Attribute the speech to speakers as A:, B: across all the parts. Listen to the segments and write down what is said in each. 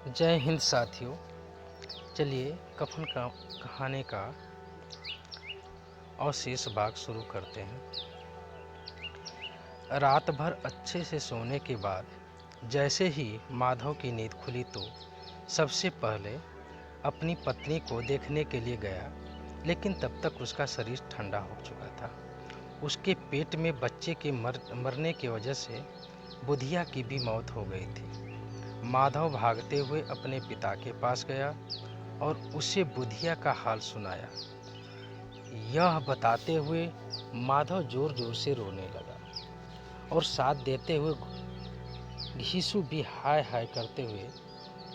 A: जय हिंद साथियों। चलिए कफन का कहानी का अवशेष भाग शुरू करते हैं। रात भर अच्छे से सोने के बाद जैसे ही माधव की नींद खुली तो सबसे पहले अपनी पत्नी को देखने के लिए गया, लेकिन तब तक उसका शरीर ठंडा हो चुका था। उसके पेट में बच्चे के मरने की वजह से बुधिया की भी मौत हो गई थी। माधव भागते हुए अपने पिता के पास गया और उसे बुधिया का हाल सुनाया। यह बताते हुए माधव जोर जोर से रोने लगा और साथ देते हुए घीसू भी हाय हाय करते हुए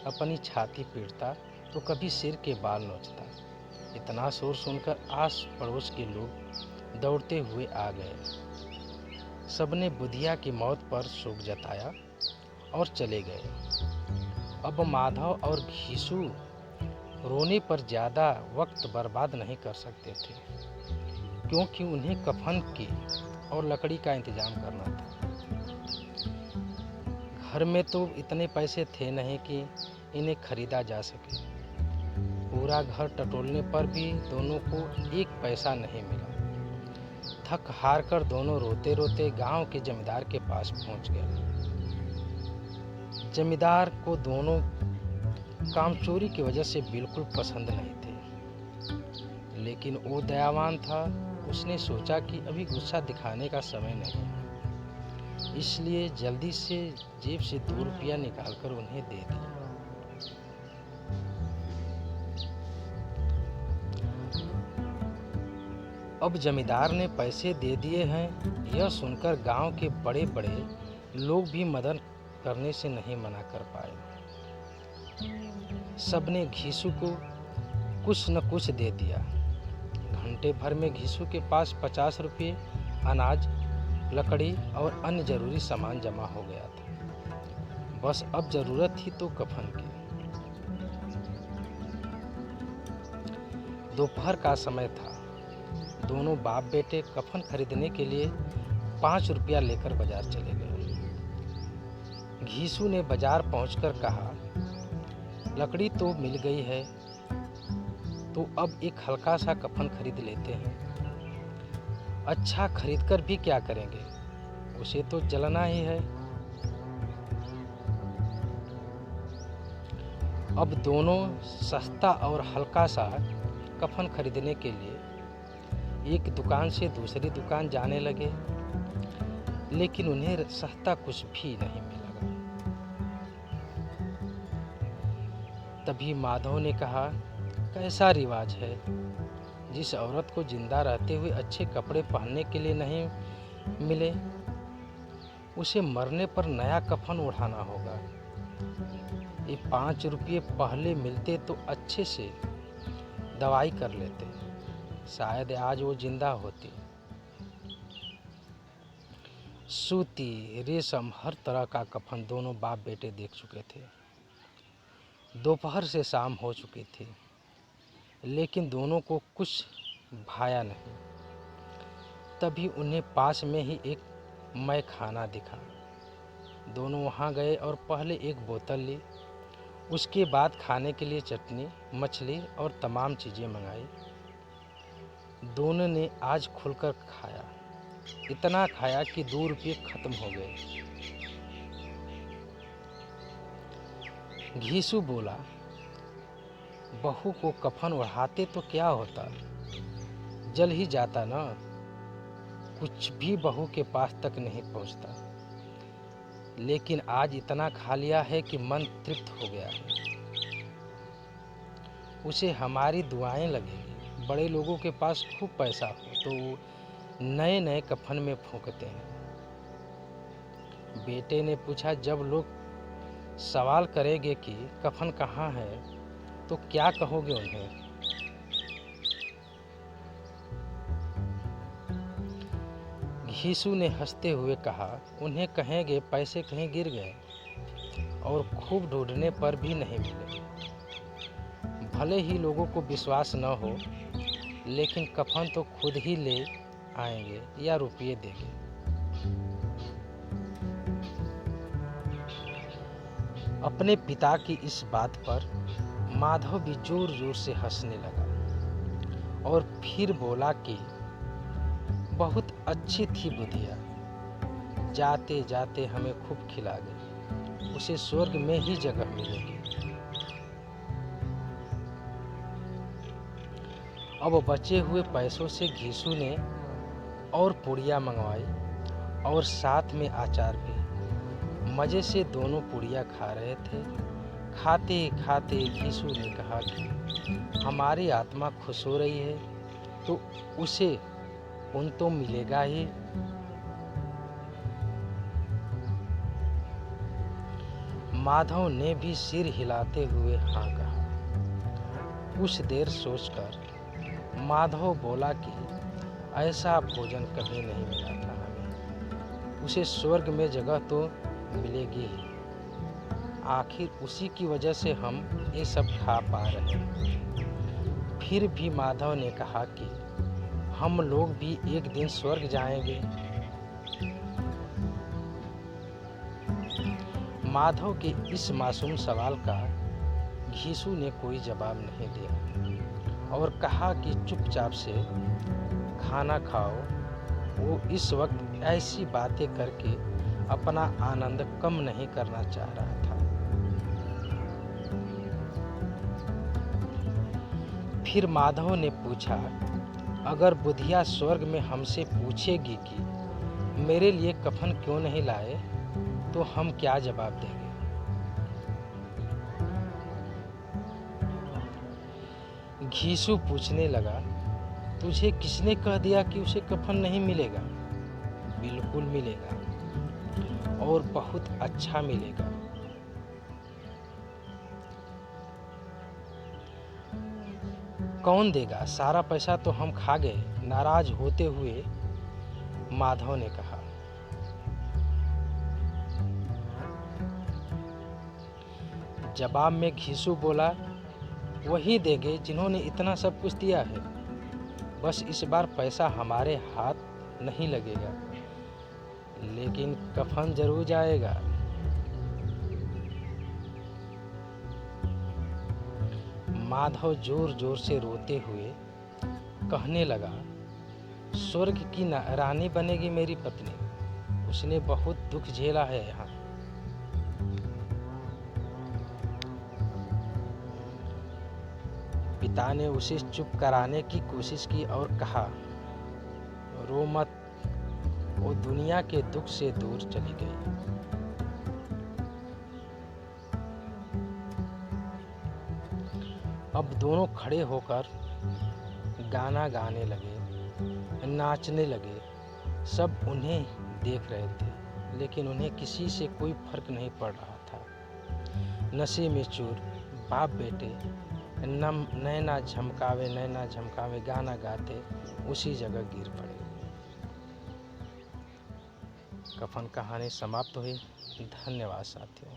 A: अपनी छाती पीटता तो कभी सिर के बाल नोचता। इतना शोर सुनकर आस पड़ोस के लोग दौड़ते हुए आ गए। सबने बुधिया की मौत पर शोक जताया और चले गए। अब माधव और घीसू रोने पर ज़्यादा वक्त बर्बाद नहीं कर सकते थे, क्योंकि उन्हें कफन की और लकड़ी का इंतजाम करना था। घर में तो इतने पैसे थे नहीं कि इन्हें खरीदा जा सके। पूरा घर टटोलने पर भी दोनों को एक पैसा नहीं मिला। थक हार कर दोनों रोते रोते गांव के जमींदार के पास पहुंच गए। जमींदार को दोनों काम चोरी की वजह से बिल्कुल पसंद नहीं थे, लेकिन वो दयावान था। उसने सोचा कि अभी गुस्सा दिखाने का समय नहीं है, इसलिए जल्दी से जेब से 2 रुपया निकालकर उन्हें दे दिया। अब जमींदार ने पैसे दे दिए हैं, यह सुनकर गांव के बड़े बड़े लोग भी मदद करने से नहीं मना कर पाए। सबने घीसू को कुछ न कुछ दे दिया। घंटे भर में घीसू के पास 50 रुपये, अनाज, लकड़ी और अन्य जरूरी सामान जमा हो गया था। बस अब जरूरत थी तो कफन की। दोपहर का समय था। दोनों बाप बेटे कफन खरीदने के लिए 5 रुपया लेकर बाजार चले गए। घीसू ने बाजार पहुंचकर कहा, लकड़ी तो मिल गई है, तो अब एक हल्का सा कफन खरीद लेते हैं। अच्छा खरीदकर भी क्या करेंगे, उसे तो जलना ही है। अब दोनों सस्ता और हल्का सा कफन खरीदने के लिए एक दुकान से दूसरी दुकान जाने लगे, लेकिन उन्हें सस्ता कुछ भी नहीं मिला। तभी माधव ने कहा, कैसा रिवाज है, जिस औरत को जिंदा रहते हुए अच्छे कपड़े पहनने के लिए नहीं मिले, उसे मरने पर नया कफन उठाना होगा। ये 5 रुपये पहले मिलते तो अच्छे से दवाई कर लेते, शायद आज वो जिंदा होती। सूती, रेशम, हर तरह का कफन दोनों बाप बेटे देख चुके थे। दोपहर से शाम हो चुकी थी, लेकिन दोनों को कुछ भाया नहीं। तभी उन्हें पास में ही एक मैं खाना दिखा। दोनों वहां गए और पहले एक बोतल ली, उसके बाद खाने के लिए चटनी, मछली और तमाम चीज़ें मंगाई। दोनों ने आज खुलकर खाया। इतना खाया कि 2 रुपये खत्म हो गए। घीसू बोला, बहू को कफन ओढ़ाते तो क्या होता, जल ही जाता ना। कुछ भी बहू के पास तक नहीं पहुंचता, लेकिन आज इतना खा लिया है कि मन तृप्त हो गया है। उसे हमारी दुआएं लगेगी। बड़े लोगों के पास खूब पैसा हो तो वो नए नए कफन में फूंकते हैं। बेटे ने पूछा, जब लोग सवाल करेंगे कि कफन कहाँ है तो क्या कहोगे उन्हें? घीसू ने हंसते हुए कहा, उन्हें कहेंगे पैसे कहीं गिर गए और खूब ढूंढने पर भी नहीं मिले। भले ही लोगों को विश्वास न हो, लेकिन कफन तो खुद ही ले आएंगे या रुपये देंगे। अपने पिता की इस बात पर माधव भी जोर जोर से हंसने लगा और फिर बोला कि बहुत अच्छी थी बुधिया, जाते जाते हमें खूब खिला गई, उसे स्वर्ग में ही जगह मिलेगी। अब बचे हुए पैसों से घीसू ने और पुड़िया मंगवाई और साथ में अचार भी। मज़े से दोनों पुड़िया खा रहे थे। खाते खाते घीसू ने कहा कि हमारी आत्मा खुश हो रही है तो उसे पुण्य तो मिलेगा ही। माधव ने भी सिर हिलाते हुए हाँ कहा। कुछ देर सोचकर माधव बोला कि ऐसा भोजन कभी नहीं मिला था हमें, उसे स्वर्ग में जगह तो मिलेगी ही। आखिर उसी की वजह से हम ये सब खा पा रहे हैं। फिर भी माधव ने कहा कि हम लोग भी एक दिन स्वर्ग जाएंगे। माधव के इस मासूम सवाल का घीसू ने कोई जवाब नहीं दिया और कहा कि चुपचाप से खाना खाओ। वो इस वक्त ऐसी बातें करके अपना आनंद कम नहीं करना चाह रहा था। फिर माधव ने पूछा, अगर बुधिया स्वर्ग में हमसे पूछेगी कि मेरे लिए कफन क्यों नहीं लाए, तो हम क्या जवाब देंगे? घीसू पूछने लगा, तुझे किसने कह दिया कि उसे कफन नहीं मिलेगा? बिल्कुल मिलेगा और बहुत अच्छा मिलेगा। कौन देगा? सारा पैसा तो हम खा गए, नाराज होते हुए माधव ने कहा। जवाब में घीसू बोला, वही देंगे जिन्होंने इतना सब कुछ दिया है। बस इस बार पैसा हमारे हाथ नहीं लगेगा, लेकिन कफन जरूर जाएगा। माधव जोर जोर से रोते हुए कहने लगा, स्वर्ग की रानी बनेगी मेरी पत्नी, उसने बहुत दुख झेला है यहाँ। पिता ने उसे चुप कराने की कोशिश की और कहा, रो मत, वो दुनिया के दुख से दूर चली गई। अब दोनों खड़े होकर गाना गाने लगे, नाचने लगे। सब उन्हें देख रहे थे, लेकिन उन्हें किसी से कोई फर्क नहीं पड़ रहा था। नशे में चूर बाप बेटे नैना झमकावे गाना गाते उसी जगह गिर पड़े। कफन कहानी समाप्त हुई। धन्यवाद साथियों।